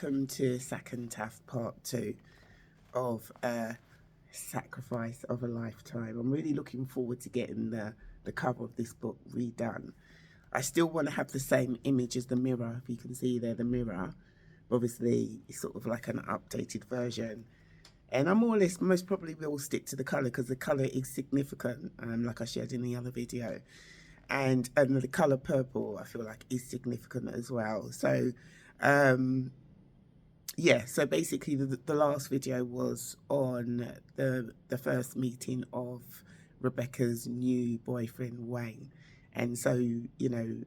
welcome to Sac&Taff Part 2 of Sacrifice of a Lifetime. I'm really looking forward to getting the cover of this book redone. I still want to have the same image as the mirror. If you can see there, the mirror. Obviously, it's sort of like an updated version. And I more or less most probably will stick to the colour because the colour is significant, like I shared in the other video. And the colour purple, I feel like, is significant as well. So, yeah, so basically the last video was on the first meeting of Rebecca's new boyfriend, Wayne. And so, you know,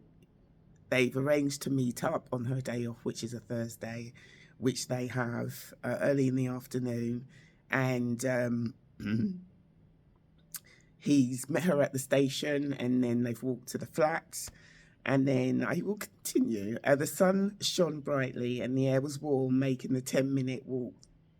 they've arranged to meet up on her day off, which is a Thursday, which they have early in the afternoon. And he's met her at the station, and then they've walked to the flats. And then I will continue. The sun shone brightly and the air was warm, making the 10-minute walk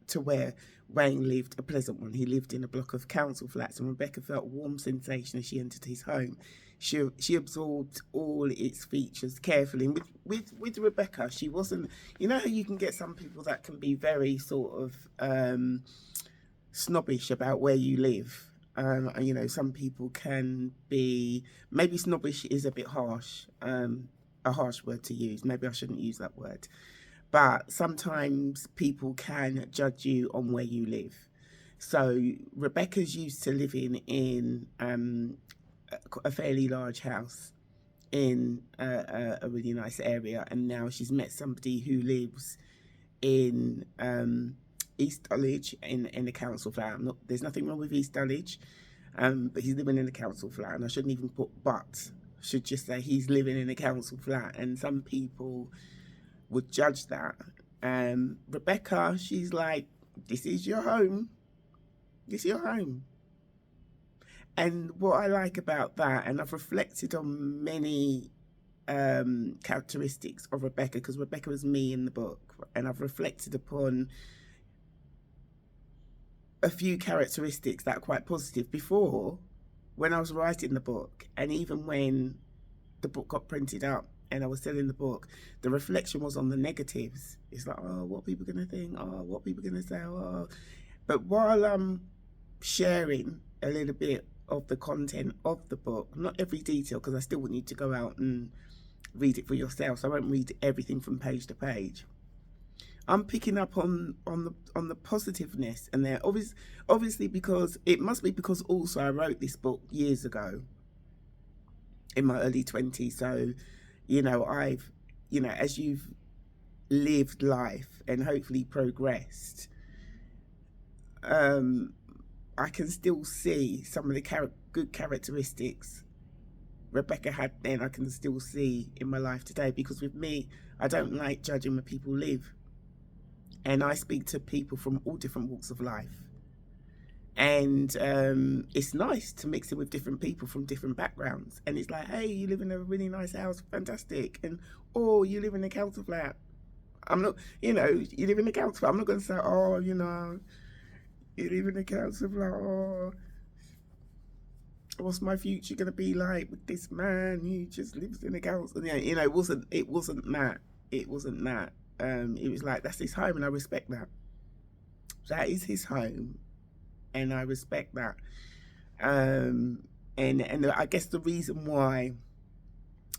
to where Wayne lived a pleasant one. He lived in a block of council flats, and Rebecca felt a warm sensation as she entered his home. She absorbed all its features carefully. And with Rebecca, she wasn't, you know how you can get some people that can be very sort of snobbish about where you live. You know, some people can be, maybe snobbish is a bit harsh, a harsh word to use. Maybe I shouldn't use that word. But sometimes people can judge you on where you live. So Rebecca's used to living in a fairly large house in a really nice area. And now she's met somebody who lives in East Dulwich in a council flat. There's nothing wrong with East Dulwich, but he's living in a council flat, and I shouldn't even put but. I should just say he's living in a council flat, and some people would judge that. Rebecca, she's like, this is your home. This is your home. And what I like about that, and I've reflected on many characteristics of Rebecca, because Rebecca was me in the book, and I've reflected upon a few characteristics that are quite positive before, when I was writing the book, and even when the book got printed up and I was selling the book, the reflection was on the negatives. It's like, oh, what are people going to think? Oh, what are people going to say? Oh. But while I'm sharing a little bit of the content of the book, not every detail, because I still want you to go out and read it for yourself, so I won't read everything from page to page. I'm picking up on the positiveness, and there obviously because it must be because also I wrote this book years ago in my early 20s. So, you know, I've, you know, as you've lived life and hopefully progressed, I can still see some of the good characteristics Rebecca had then. I can still see in my life today, because with me, I don't like judging where people live. And I speak to people from all different walks of life. And it's nice to mix in with different people from different backgrounds. And it's like, hey, you live in a really nice house, fantastic. And, oh, you live in a council flat. I'm not, you know, you live in a council flat. I'm not going to say, oh, you know, you live in a council flat. Oh, what's my future going to be like with this man who just lives in a council? You know, it wasn't that. It wasn't that. It was like, that's his home, and I respect that. That is his home, and I respect that. And I guess the reason why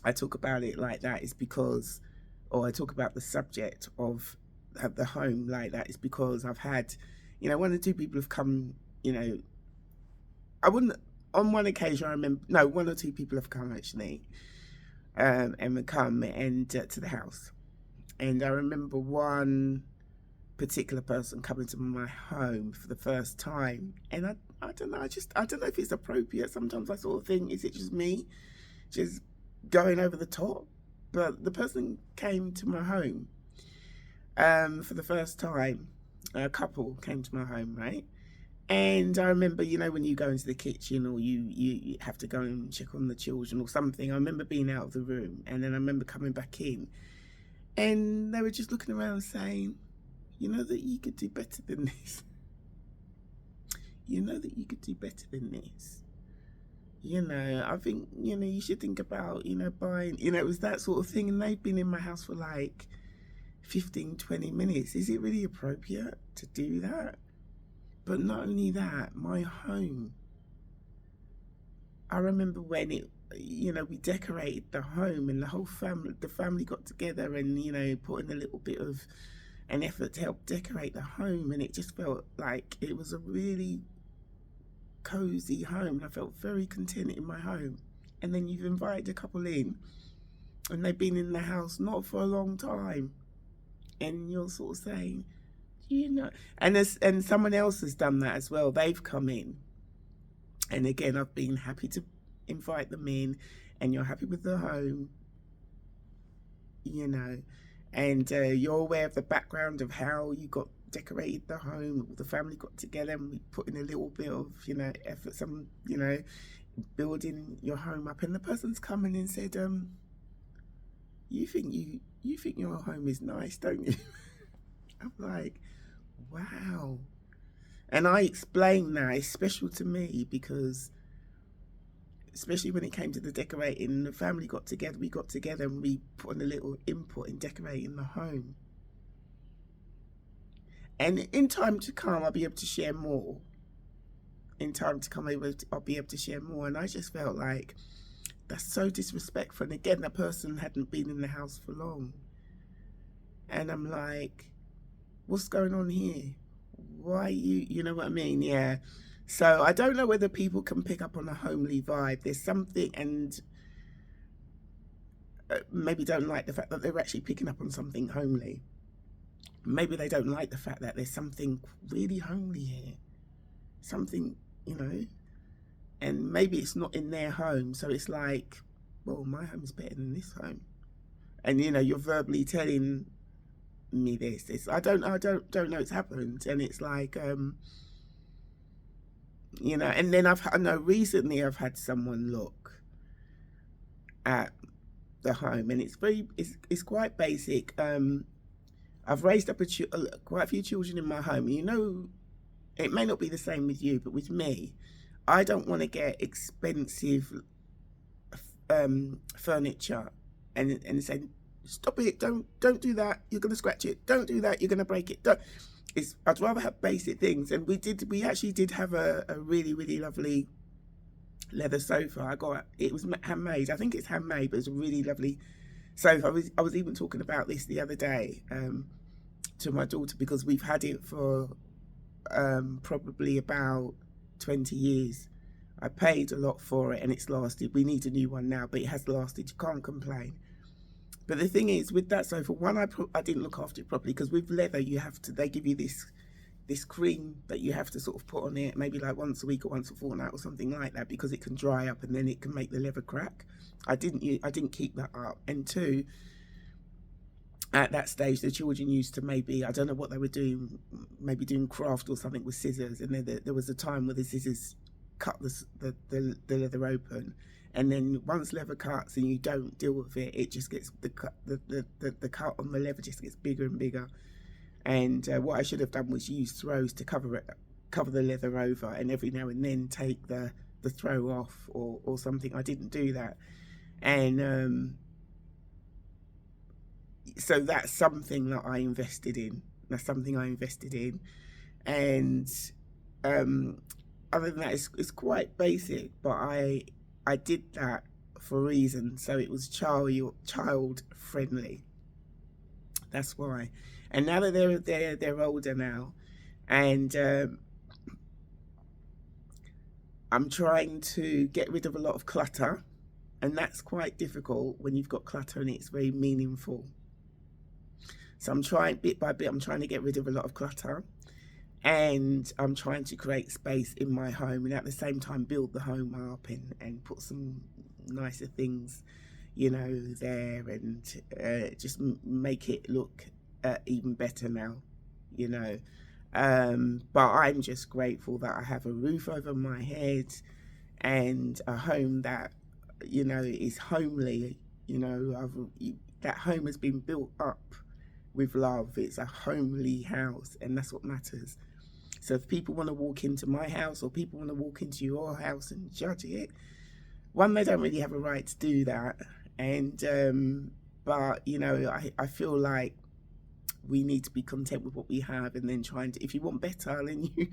I talk about it like that is because, or I talk about the subject of the home like that, is because I've had, you know, one or two people have come, you know, on one occasion I remember, no, one or two people have come actually, and come and to the house. And I remember one particular person coming to my home for the first time. And I don't know, I don't know if it's appropriate. Sometimes I sort of think, is it just me just going over the top? But the person came to my home for the first time. A couple came to my home, right? And I remember, you know, when you go into the kitchen, or you have to go and check on the children or something, I remember being out of the room, and then I remember coming back in. And they were just looking around saying, you know that you could do better than this. You know that you could do better than this. You know, I think, you know, you should think about, you know, buying, you know, it was that sort of thing. And they've been in my house for like 15, 20 minutes. Is it really appropriate to do that? But not only that, my home. I remember when we decorated the home and the family got together and, put in a little bit of an effort to help decorate the home. And it just felt like it was a really cozy home. And I felt very content in my home. And then you've invited a couple in and they've been in the house not for a long time. And you're sort of saying, and someone else has done that as well. They've come in. And again, I've been happy to invite them in, and you're happy with the home, and you're aware of the background of how you got decorated the home. The family got together and we put in a little bit of, effort, some, building your home up. And the person's come in and said, you think your home is nice, don't you? I'm like, wow. And I explained that it's special to me because, especially when it came to the decorating, the family got together, and we put in a little input in decorating the home. And in time to come, I'll be able to share more. I'll be able to share more. And I just felt like that's so disrespectful. And again, that person hadn't been in the house for long. And I'm like, what's going on here? Why you know what I mean? Yeah. So I don't know whether people can pick up on a homely vibe. There's something, and maybe don't like the fact that they're actually picking up on something homely. Maybe they don't like the fact that there's something really homely here. Something, and maybe it's not in their home. So it's like, well, my home's better than this home. And, you're verbally telling me this. I don't know it's happened. And it's like, and then recently I've had someone look at the home, and it's quite basic. I've raised up quite a few children in my home. It may not be the same with you, but with me, I don't want to get expensive furniture and say, stop it, don't do that, you're going to scratch it, don't do that, you're going to break it. I'd rather have basic things. And we actually did have a really, really lovely leather sofa. It was handmade. I think it's handmade, but it's a really lovely sofa. I was even talking about this the other day to my daughter, because we've had it for probably about 20 years. I paid a lot for it and it's lasted. We need a new one now, but it has lasted. You can't complain. But the thing is, with that sofa, one, I didn't look after it properly, because with leather, they give you this cream that you have to sort of put on it, maybe like once a week or once a fortnight or something like that, because it can dry up and then it can make the leather crack. I didn't keep that up. And two, at that stage, the children used to maybe, I don't know what they were doing, maybe doing craft or something with scissors, and then there was a time where the scissors cut the leather open. And then once leather cuts and you don't deal with it, it just gets the cut on the leather just gets bigger and bigger. And what I should have done was use throws to cover the leather over, and every now and then take the throw off or something. I didn't do that, and so that's something that I invested in. And other than that, it's quite basic, but I did that for a reason. So it was child friendly. That's why. And now that they're older now, and I'm trying to get rid of a lot of clutter, and that's quite difficult when you've got clutter and it's very meaningful. So I'm trying bit by bit. I'm trying to get rid of a lot of clutter, and I'm trying to create space in my home, and at the same time build the home up and put some nicer things, there, and just make it look even better now, but I'm just grateful that I have a roof over my head and a home that is homely. That home has been built up with love. It's a homely house, and that's what matters. So if people want to walk into my house, or people want to walk into your house and judge it, one, they don't really have a right to do that. And but I feel like we need to be content with what we have, and then if you want better, then you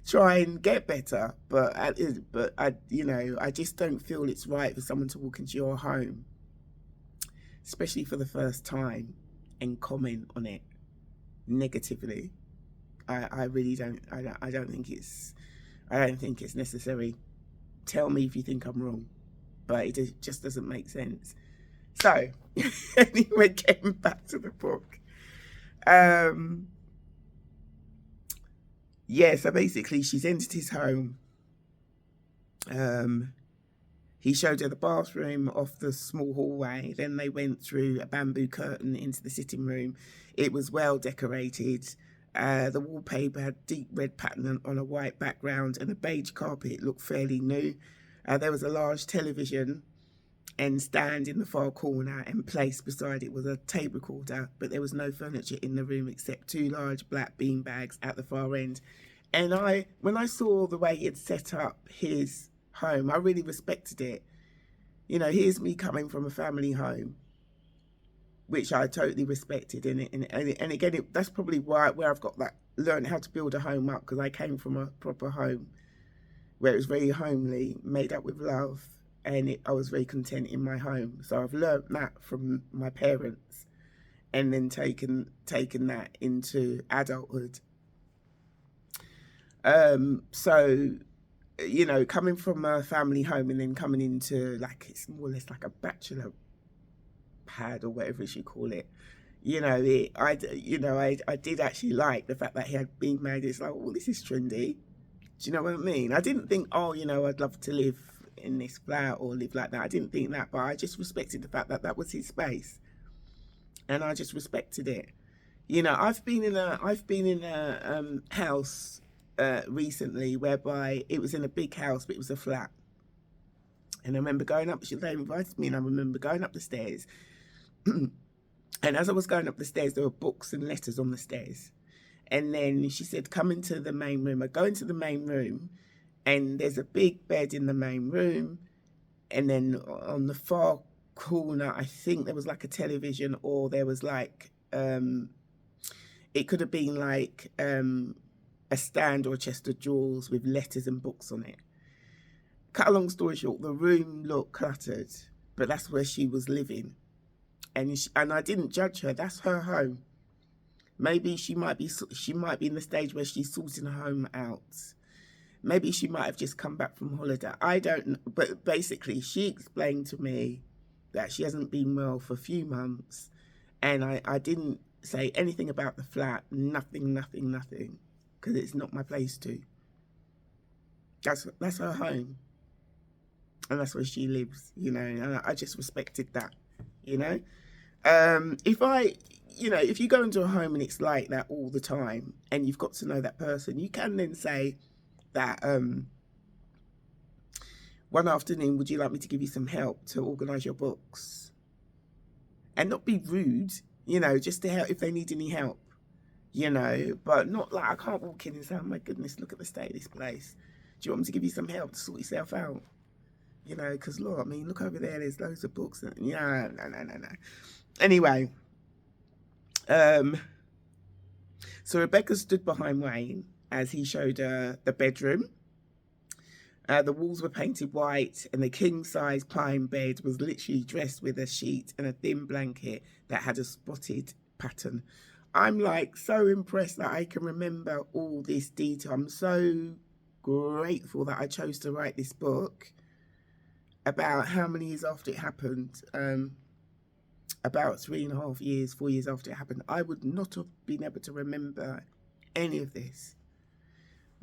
try and get better. But I just don't feel it's right for someone to walk into your home, especially for the first time, and comment on it negatively. I really don't. I don't think it's necessary. Tell me if you think I'm wrong, but it just doesn't make sense. So, anyway, getting back to the book. So basically she's entered his home. He showed her the bathroom off the small hallway. Then they went through a bamboo curtain into the sitting room. It was well decorated. The wallpaper had deep red pattern on a white background, and a beige carpet looked fairly new. There was a large television and stand in the far corner, and placed beside it was a tape recorder, but there was no furniture in the room except 2 large black bean bags at the far end. And when I saw the way he had set up his home, I really respected it. You know, here's me coming from a family home, which I totally respected. And again, that's probably where I've got that, learned how to build a home up, because I came from a proper home where it was very homely, made up with love, and I was very content in my home. So I've learned that from my parents, and then taken that into adulthood. So, you know, coming from a family home and then coming into, like, it's more or less like a bachelor pad or whatever you call it. You know, I did actually like the fact that he had been married. It's like, oh, this is trendy. Do you know what I mean? I didn't think, oh, you know, I'd love to live in this flat or live like that. I didn't think that, but I just respected the fact that that was his space, and I just respected it. You know, I've been in a house recently whereby it was in a big house, but it was a flat. And I remember going up, they invited me, and I remember going up the stairs. And as I was going up the stairs, there were books and letters on the stairs. And then she said, come into the main room. I go into the main room, and there's a big bed in the main room. And then on the far corner, I think there was like a television, or there was like, it could have been like a stand or a chest of drawers with letters and books on it. Cut a long story short, the room looked cluttered, but that's where she was living. And I didn't judge her. That's her home. Maybe she might be in the stage where she's sorting her home out. Maybe she might have just come back from holiday. I don't know. But basically, she explained to me that she hasn't been well for a few months. And I didn't say anything about the flat. Nothing. Because it's not my place to. That's her home. And that's where she lives, you know. And I just respected that, you know. If you go into a home and it's like that all the time, and you've got to know that person, you can then say that, one afternoon, would you like me to give you some help to organise your books? And not be rude, you know, just to help if they need any help, you know, but not like, I can't walk in and say, oh my goodness, look at the state of this place. Do you want me to give you some help to sort yourself out? You know, because look, I mean, look over there, there's loads of books. No. Anyway, so Rebecca stood behind Wayne as he showed her the bedroom. The walls were painted white, and the king-size pine bed was literally dressed with a sheet and a thin blanket that had a spotted pattern. I'm like so impressed that I can remember all this detail. I'm so grateful that I chose to write this book about how many years after it happened. About 3.5 years, 4 years after it happened, I would not have been able to remember any of this.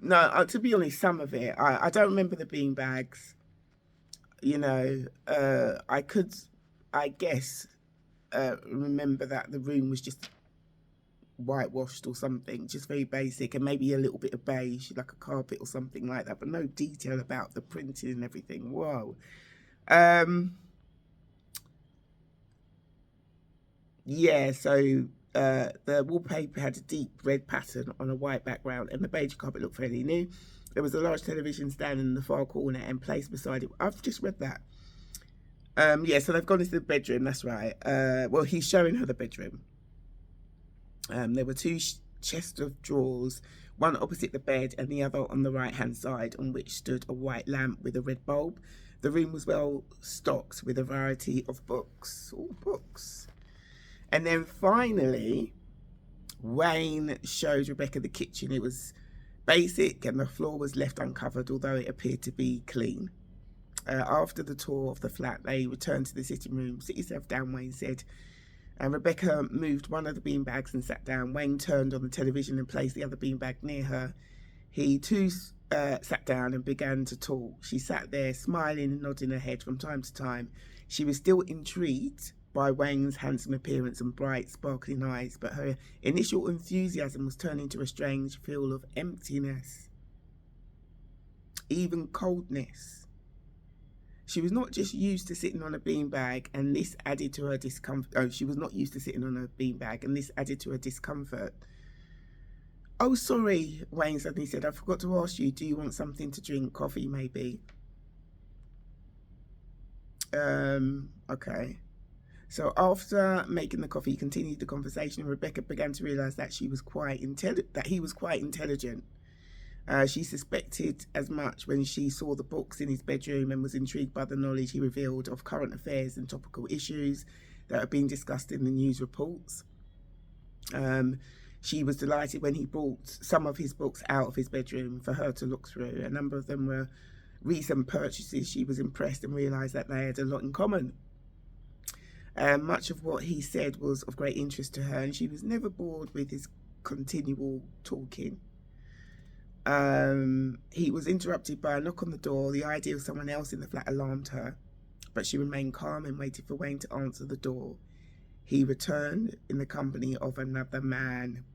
No, to be honest, some of it. I don't remember the bean bags. You know, I could, I guess, remember that the room was just whitewashed or something, just very basic, and maybe a little bit of beige, like a carpet or something like that, but no detail about the printing and everything. Whoa. Yeah, so the wallpaper had a deep red pattern on a white background, and the beige carpet looked fairly new. There was a large television stand in the far corner and placed beside it. I've just read that. Yeah, so they've gone into the bedroom, that's right. Well, he's showing her the bedroom. There were two chests of drawers, one opposite the bed and the other on the right-hand side, on which stood a white lamp with a red bulb. The room was well stocked with a variety of books. All books. And then finally, Wayne showed Rebecca the kitchen. It was basic and the floor was left uncovered, although it appeared to be clean. After the tour of the flat, they returned to the sitting room. "Sit yourself down," Wayne said. And Rebecca moved one of the beanbags and sat down. Wayne turned on the television and placed the other beanbag near her. He too sat down and began to talk. She sat there, smiling and nodding her head from time to time. She was still intrigued by Wayne's handsome appearance and bright, sparkling eyes, but her initial enthusiasm was turning to a strange feel of emptiness, even coldness. She was not just used to sitting on a beanbag, and this added to her discomfort. Oh, she was not used to sitting on a beanbag, and this added to her discomfort. "Oh, sorry," Wayne suddenly said. "I forgot to ask you, do you want something to drink? Coffee, maybe?" Okay. So after making the coffee, he continued the conversation. Rebecca began to realise that he was quite intelligent. She suspected as much when she saw the books in his bedroom and was intrigued by the knowledge he revealed of current affairs and topical issues that are being discussed in the news reports. She was delighted when he brought some of his books out of his bedroom for her to look through. A number of them were recent purchases. She was impressed and realised that they had a lot in common. Much of what he said was of great interest to her, and she was never bored with his continual talking. He was interrupted by a knock on the door. The idea of someone else in the flat alarmed her, but she remained calm and waited for Wayne to answer the door. He returned in the company of another man.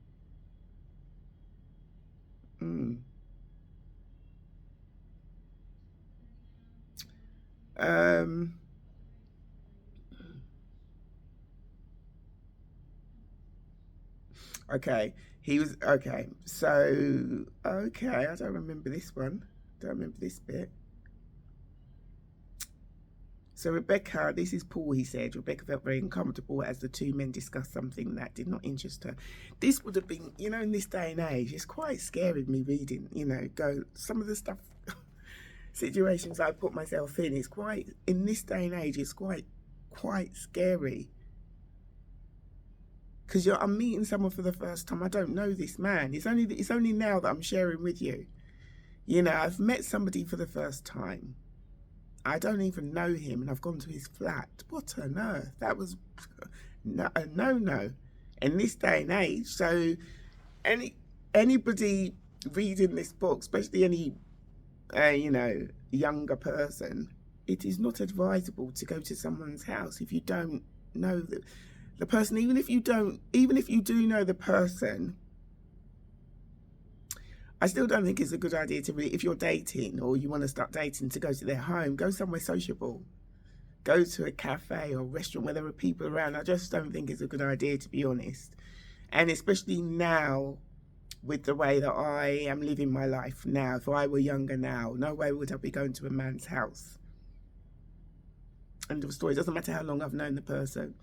Okay, he was okay. So okay, I don't remember this one. Don't remember this bit. So Rebecca, this is Paul, he said. Rebecca felt very uncomfortable as the two men discussed something that did not interest her. This would have been, in this day and age, it's quite scary me reading, some of the stuff, situations I put myself in, in this day and age, it's quite scary. Because I'm meeting someone for the first time. I don't know this man. It's only now that I'm sharing with you. I've met somebody for the first time. I don't even know him, and I've gone to his flat. What on earth? That was a no in this day and age. So anybody reading this book, especially any younger person, it is not advisable to go to someone's house if you don't know the person. Even if you do know the person, I still don't think it's a good idea to if you're dating or you want to start dating, to go to their home. Go somewhere sociable. Go to a cafe or restaurant where there are people around. I just don't think it's a good idea, to be honest. And especially now, with the way that I am living my life now, if I were younger now, no way would I be going to a man's house. End of story. It doesn't matter how long I've known the person.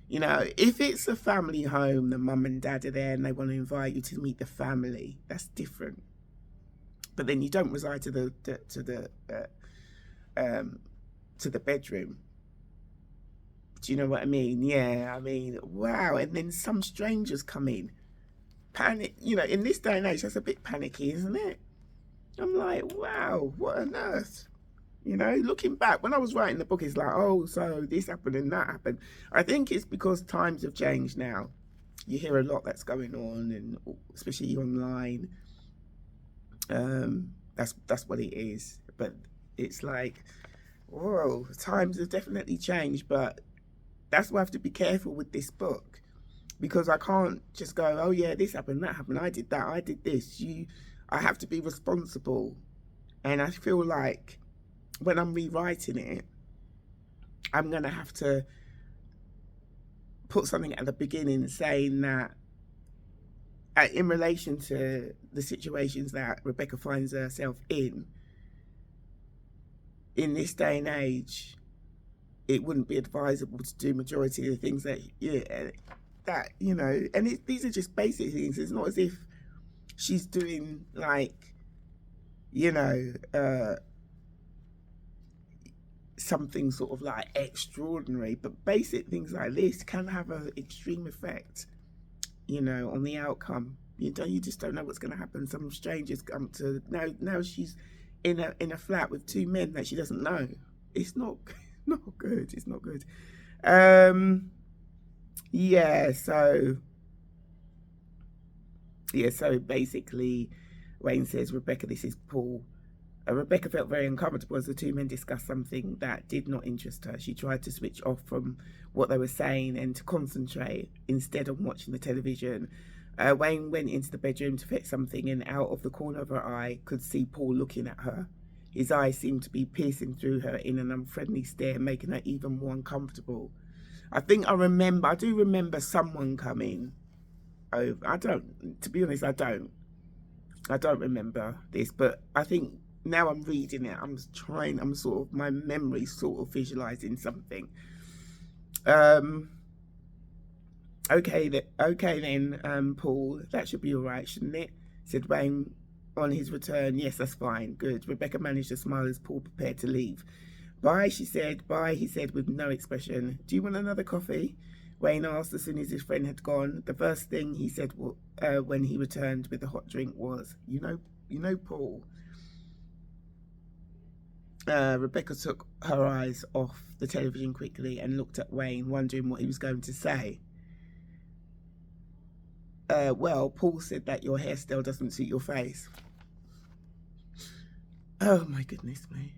If it's a family home, the mum and dad are there and they want to invite you to meet the family, that's different. But then you don't reside to the bedroom. Do you know what I mean? Yeah, I mean, wow. And then some strangers come in. Panic, in this day and age, that's a bit panicky, isn't it? I'm like, wow, what on earth? Looking back, when I was writing the book, it's like, oh, so this happened and that happened. I think it's because times have changed now. You hear a lot that's going on, and especially online. That's what it is. But it's like, whoa, times have definitely changed. But that's why I have to be careful with this book, because I can't just go, oh yeah, this happened, that happened, I did that, I did this. I have to be responsible, and I feel like when I'm rewriting it, I'm going to have to put something at the beginning saying that in relation to the situations that Rebecca finds herself in this day and age, it wouldn't be advisable to do majority of the things that that, you know, and these are just basic things. It's not as if she's doing like, you know, something sort of like extraordinary, but basic things like this can have an extreme effect, you know, on the outcome. You just don't know what's going to happen. Some strangers come to now she's in a flat with two men that she doesn't know. It's not good. It's not good. Yeah. So basically, Wayne says, Rebecca, this is Paul. Rebecca felt very uncomfortable as the two men discussed something that did not interest her. She tried to switch off from what they were saying and to concentrate instead of watching the television. Wayne went into the bedroom to fetch something, and out of the corner of her eye could see Paul looking at her. His eyes seemed to be piercing through her in an unfriendly stare, making her even more uncomfortable. I do remember someone coming over. To be honest, I don't remember this, but I think now I'm reading it, my memory sort of visualizing something. Okay then, Paul, that should be all right, shouldn't it? Said Wayne on his return. Yes, that's fine. Good. Rebecca managed to smile as Paul prepared to leave. Bye, she said. Bye, he said with no expression. Do you want another coffee? Wayne asked as soon as his friend had gone. The first thing he said when he returned with the hot drink was, you know, Paul. Rebecca took her eyes off the television quickly and looked at Wayne, wondering what he was going to say. Well, Paul said that your hairstyle doesn't suit your face. Oh my goodness me.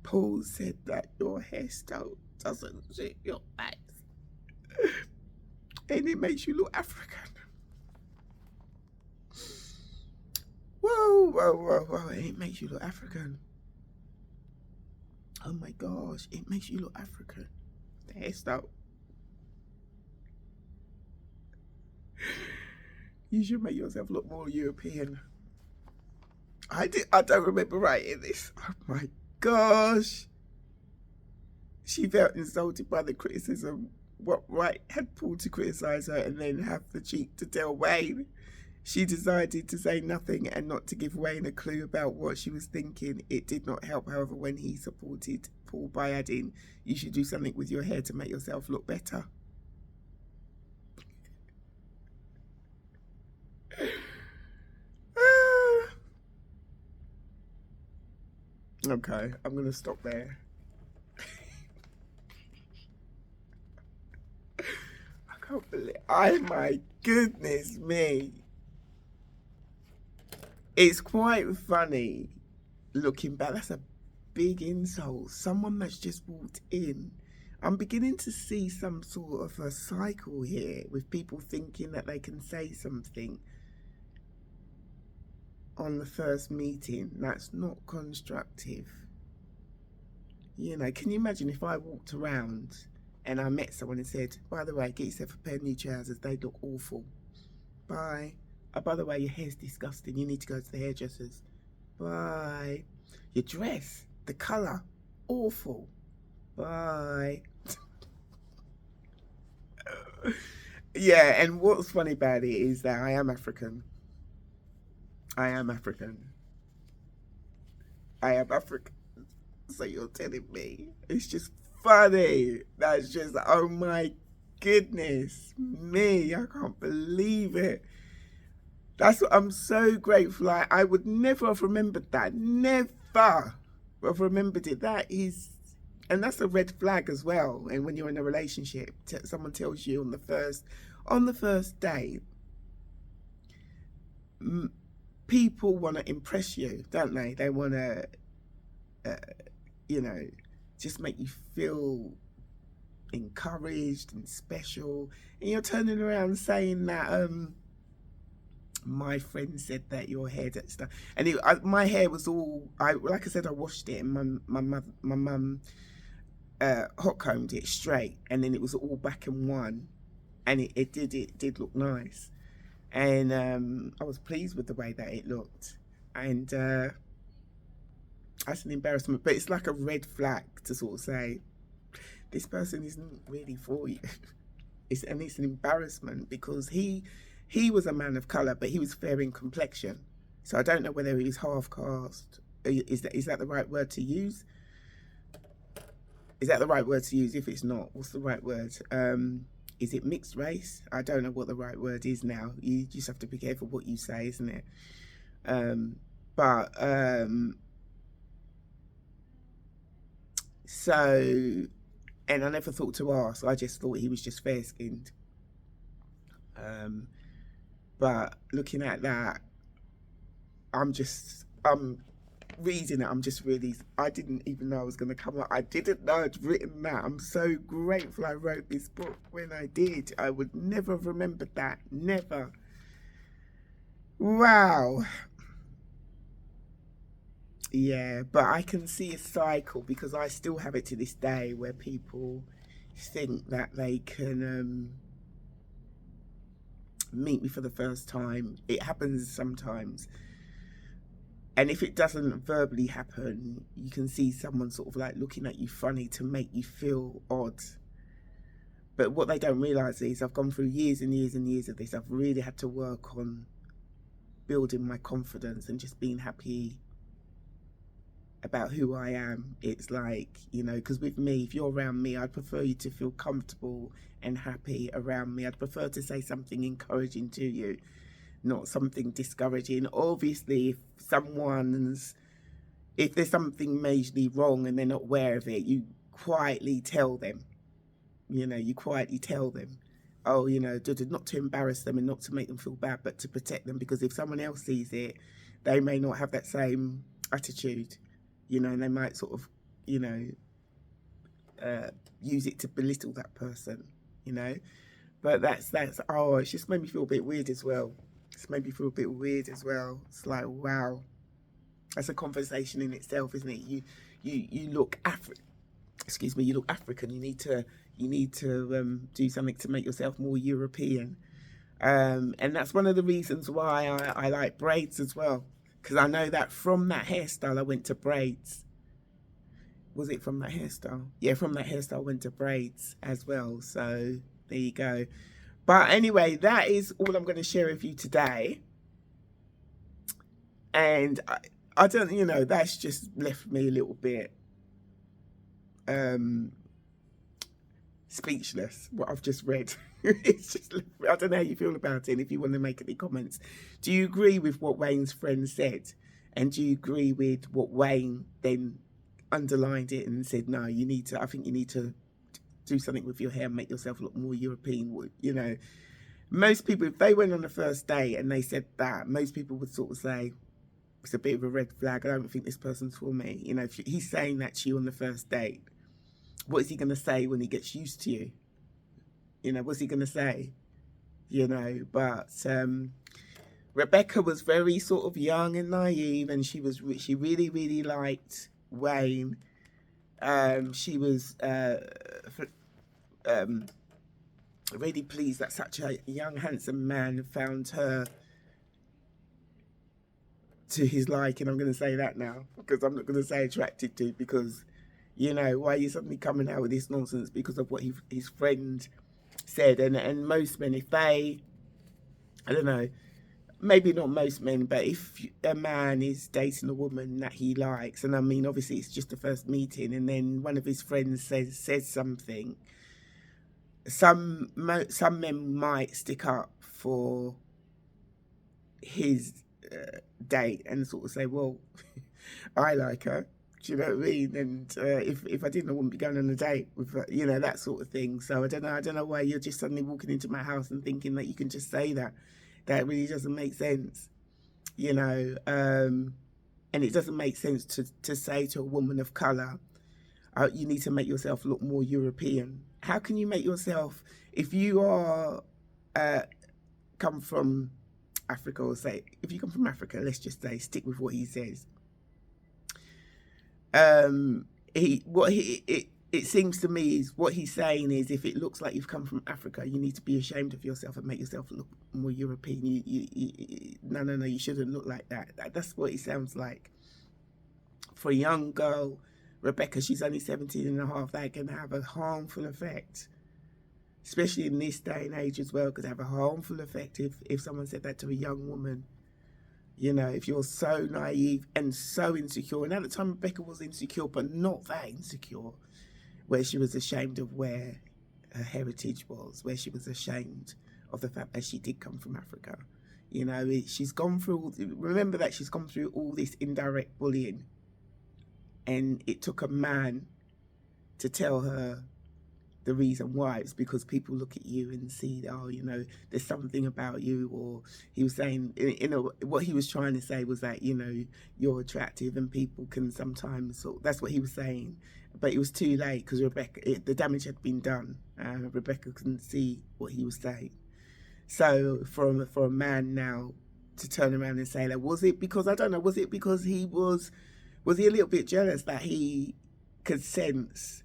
Paul said that your hairstyle doesn't suit your face. And it makes you look African. Whoa. It makes you look African. Oh my gosh, it makes you look African. The hairstyle. You should make yourself look more European. I don't remember writing this. Oh my gosh. She felt insulted by the criticism. What right had Paul to criticise her and then have the cheek to tell Wayne? She decided to say nothing and not to give Wayne a clue about what she was thinking. It did not help, however, when he supported Paul by adding, you should do something with your hair to make yourself look better. Okay, I'm going to stop there. I can't believe... my goodness me. It's quite funny looking back. That's a big insult. Someone that's just walked in. I'm beginning to see some sort of a cycle here with people thinking that they can say something on the first meeting that's not constructive. You know, can you imagine if I walked around and I met someone and said, by the way, get yourself a pair of new trousers, they look awful. Bye. By the way, your hair's disgusting, you need to go to the hairdressers. Bye. Your dress, the colour, awful. Bye. Yeah, and what's funny about it is that I am African. So you're telling me it's just funny. That's just, oh my goodness me. I can't believe it. That's what I'm so grateful. I would never have remembered that. Never have remembered it. And that's a red flag as well. And when you're in a relationship, someone tells you on the first date, people want to impress you, don't they? They want to, just make you feel encouraged and special. And you're turning around saying that, my friend said that your hair that stuff, and my hair was all, like I said, I washed it, and my mum hot combed it straight, and then it was all back in one, and it did look nice, and I was pleased with the way that it looked, and that's an embarrassment, but it's like a red flag to sort of say this person isn't really for you. And it's an embarrassment because he was a man of colour, but he was fair in complexion. So I don't know whether he was half caste. Is that the right word to use? Is that the right word to use? If it's not, what's the right word? Is it mixed race? I don't know what the right word is now. You just have to be careful what you say, isn't it? So, and I never thought to ask. I just thought he was just fair-skinned. But looking at that, I'm reading it, I'm just really, I didn't even know I was going to come up. I didn't know I'd written that. I'm so grateful I wrote this book when I did. I would never have remembered that. Never. Wow. Yeah, but I can see a cycle because I still have it to this day where people think that they can meet me for the first time. It happens sometimes. And if it doesn't verbally happen, you can see someone sort of like looking at you funny to make you feel odd. But what they don't realise is I've gone through years and years and years of this. I've really had to work on building my confidence and just being happy about who I am. It's like, you know, because with me, if you're around me, I'd prefer you to feel comfortable and happy around me. I'd prefer to say something encouraging to you, not something discouraging. Obviously, if there's something majorly wrong and they're not aware of it, you quietly tell them. You quietly tell them, oh, not to embarrass them and not to make them feel bad, but to protect them, because if someone else sees it, they may not have that same attitude, and they might sort of, use it to belittle that person, But it's just made me feel a bit weird as well. It's like, wow, that's a conversation in itself, isn't it? You look you look African. You need to do something to make yourself more European. And that's one of the reasons why I like braids as well, because I know that from that hairstyle I went to braids. Was it from that hairstyle? Yeah, from that hairstyle I went to braids as well. So there you go. But anyway, that is all I'm going to share with you today. And I don't, that's just left me a little bit speechless, what I've just read. It's just, I don't know how you feel about it. If you want to make any comments, do you agree with what Wayne's friend said? And do you agree with what Wayne then underlined it and said, no, I think you need to do something with your hair and make yourself look more European? Most people, if they went on a first date and they said that, most people would sort of say, it's a bit of a red flag. I don't think this person's for me. If he's saying that to you on the first date, what is he going to say when he gets used to you? What's he going to say? But Rebecca was very sort of young and naive, and she really, really liked Wayne. She was really pleased that such a young, handsome man found her to his liking. I'm going to say that now, because I'm not going to say attracted to, because, why are you suddenly coming out with this nonsense because of what his friend said? And most men, if they, I don't know, maybe not most men, but if a man is dating a woman that he likes, and I mean, obviously it's just the first meeting, and then one of his friends says something, some men might stick up for his date and sort of say, well, I like her. Do you know what I mean? And if I didn't, I wouldn't be going on a date with her, that sort of thing. So I don't know why you're just suddenly walking into my house and thinking that you can just say that. That really doesn't make sense, and it doesn't make sense to say to a woman of colour, you need to make yourself look more European. How can you make yourself, if you are come from Africa, or say, if you come from Africa, let's just say, stick with what he says. It seems to me is what he's saying is, if it looks like you've come from Africa, you need to be ashamed of yourself and make yourself look more European. No, you shouldn't look like that. That's what it sounds like. For a young girl Rebecca, she's only 17 and a half, that can have a harmful effect, especially in this day and age as well, could have a harmful effect if someone said that to a young woman. You know, if you're so naive and so insecure, and at the time Rebecca was insecure, but not that insecure, where she was ashamed of where her heritage was, where she was ashamed of the fact that she did come from Africa. You know, she's gone through, remember that she's gone through all this indirect bullying, and it took a man to tell her the reason why. It's because people look at you and see, oh, you know, there's something about you. Or he was saying, you know, what he was trying to say was that, you know, you're attractive and people can sometimes, that's what he was saying. But it was too late because the damage had been done. Rebecca couldn't see what he was saying. So for a man now to turn around and say that, was it because, I don't know, was it because he was he a little bit jealous that he could sense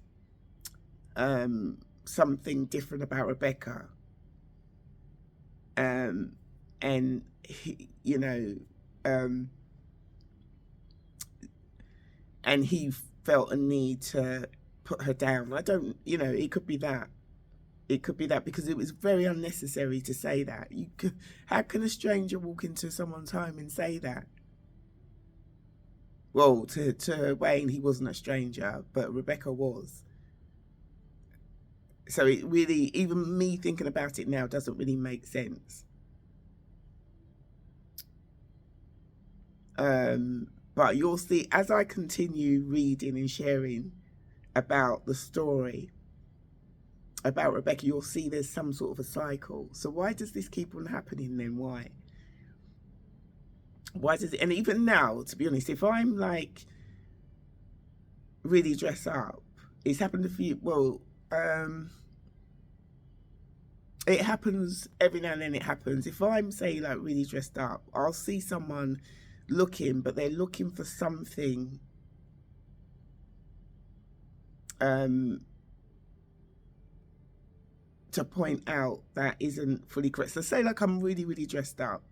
something different about Rebecca, and he, you know, and he felt a need to put her down. I don't, you know, it could be that. It could be that, because it was very unnecessary to say that. How can a stranger walk into someone's home and say that? Well, to Wayne, he wasn't a stranger, but Rebecca was. So it really, even me thinking about it now, doesn't really make sense. But you'll see, as I continue reading and sharing about the story about Rebecca, you'll see there's some sort of a cycle. So why does this keep on happening then? Why does it? And even now, to be honest, if I'm like really dressed up, it's happened a few, well, it happens every now and then. It happens if I'm, say, like really dressed up, I'll see someone looking, but they're looking for something to point out that isn't fully correct. So say like I'm really, really dressed up,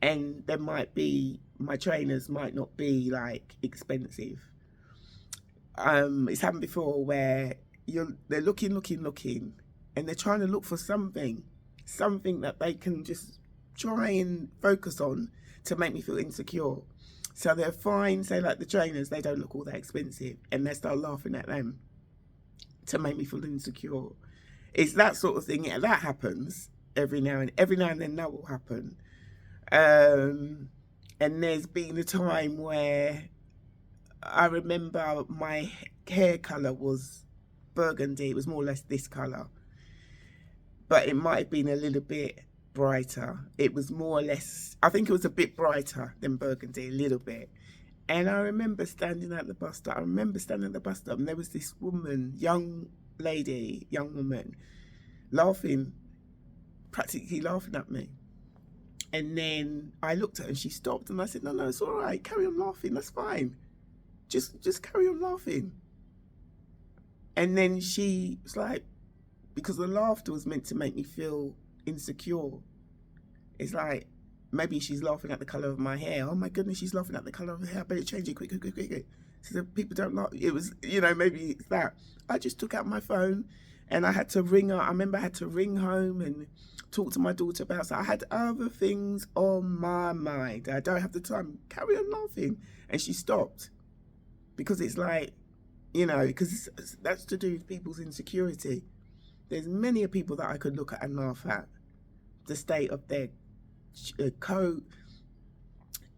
and there might be, my trainers might not be like expensive. It's happened before where they're looking, and they're trying to look for something that they can just try and focus on to make me feel insecure. So they're fine, say like the trainers, they don't look all that expensive, and they start laughing at them to make me feel insecure. It's that sort of thing. Yeah, that happens every now and then. That will happen. And there's been a time where I remember my hair colour was burgundy. It was more or less this colour, but it might have been a little bit brighter. It was more or less, I think it was a bit brighter than burgundy, a little bit. And I remember standing at the bus stop. And there was this woman, young woman, practically laughing at me. And then I looked at her and she stopped, and I said, no, it's all right. Carry on laughing. That's fine. Just carry on laughing. And then she was like, because the laughter was meant to make me feel insecure. It's like, maybe she's laughing at the colour of my hair. Oh my goodness, she's laughing at the colour of her hair. I better change it quick. So people don't laugh. It was, you know, maybe it's that. I just took out my phone and I had to ring her. I remember I had to ring home and talk to my daughter about it. So I had other things on my mind. I don't have the time. Carry on laughing. And she stopped. Because it's like, you know, because that's to do with people's insecurity. There's many people that I could look at and laugh at. The state of their coat,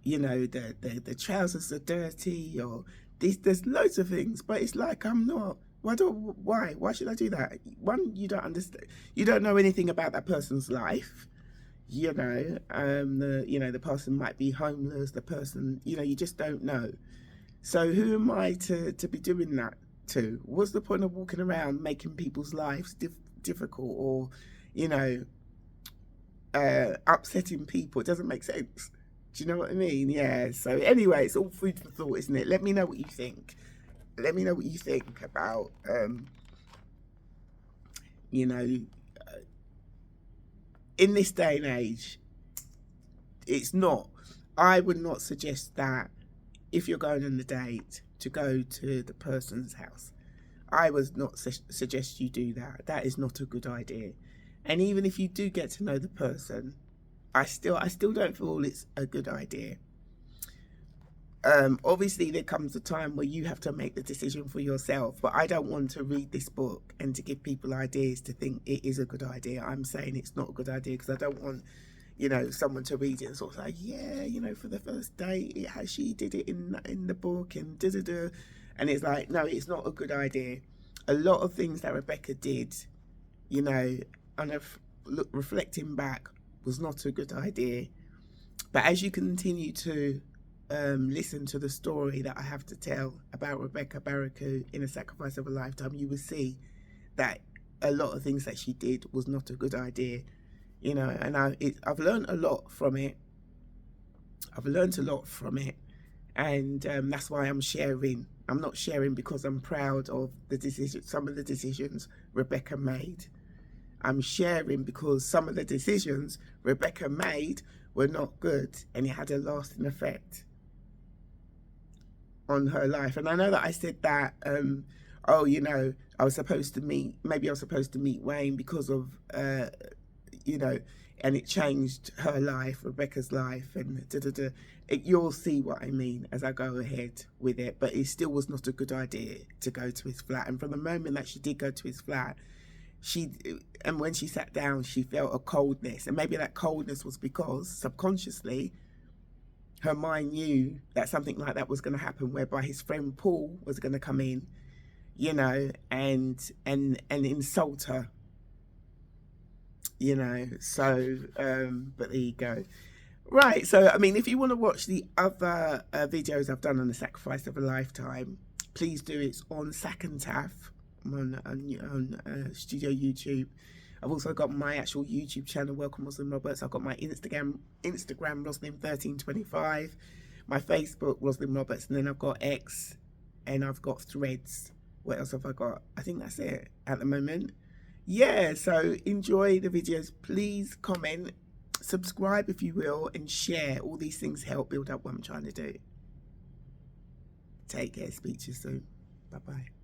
you know, the trousers are dirty, or there's loads of things, but it's like, I'm not. Why should I do that? One, you don't understand. You don't know anything about that person's life. You know, the person might be homeless. The person, you know, you just don't know. So who am I to be doing that to? What's the point of walking around making people's lives difficult, or, you know, upsetting people? It doesn't make sense. Do you know what I mean? Yeah. So anyway, it's all food for thought, isn't it? Let me know what you think. Let me know what you think about, you know, in this day and age, it's not, I would not suggest that if you're going on a date to go to the person's house. I would not suggest you do that. That is not a good idea. And even if you do get to know the person, I still don't feel it's a good idea. Obviously there comes a time where you have to make the decision for yourself, but I don't want to read this book and to give people ideas to think it is a good idea. I'm saying it's not a good idea because I don't want, someone to read it and sort of say, yeah, for the first date, she did it in the book and da-da-da. And it's like, no, it's not a good idea. A lot of things that Rebecca did, reflecting back, was not a good idea. But as you continue to listen to the story that I have to tell about Rebecca Barracu in A Sacrifice of a Lifetime, you will see that a lot of things that she did was not a good idea, and I've learned a lot from it. And that's why I'm sharing. I'm not sharing because I'm proud of some of the decisions Rebecca made. I'm sharing because some of the decisions Rebecca made were not good, and it had a lasting effect on her life. And I know that I said that, I was supposed to meet Wayne because of, and it changed her life, Rebecca's life, and da-da-da. You'll see what I mean as I go ahead with it, but it still was not a good idea to go to his flat. And from the moment that she did go to his flat, and when she sat down, she felt a coldness. And maybe that coldness was because subconsciously her mind knew that something like that was going to happen, whereby his friend Paul was going to come in, and insult her, so but there you go. Right, so I mean, if you want to watch the other videos I've done on The Sacrifice of a Lifetime, please do. It's on Sac&Taff on Studio YouTube. I've also got my actual YouTube channel, Welcome Roslyn Roberts. I've got my Instagram Roslyn1325, my Facebook Roslyn Roberts, and then I've got X, and I've got Threads. What else have I got? I think that's it at the moment. Yeah, so enjoy the videos. Please comment, subscribe if you will, and share. All these things help build up what I'm trying to do. Take care. Speak to you soon. Bye-bye.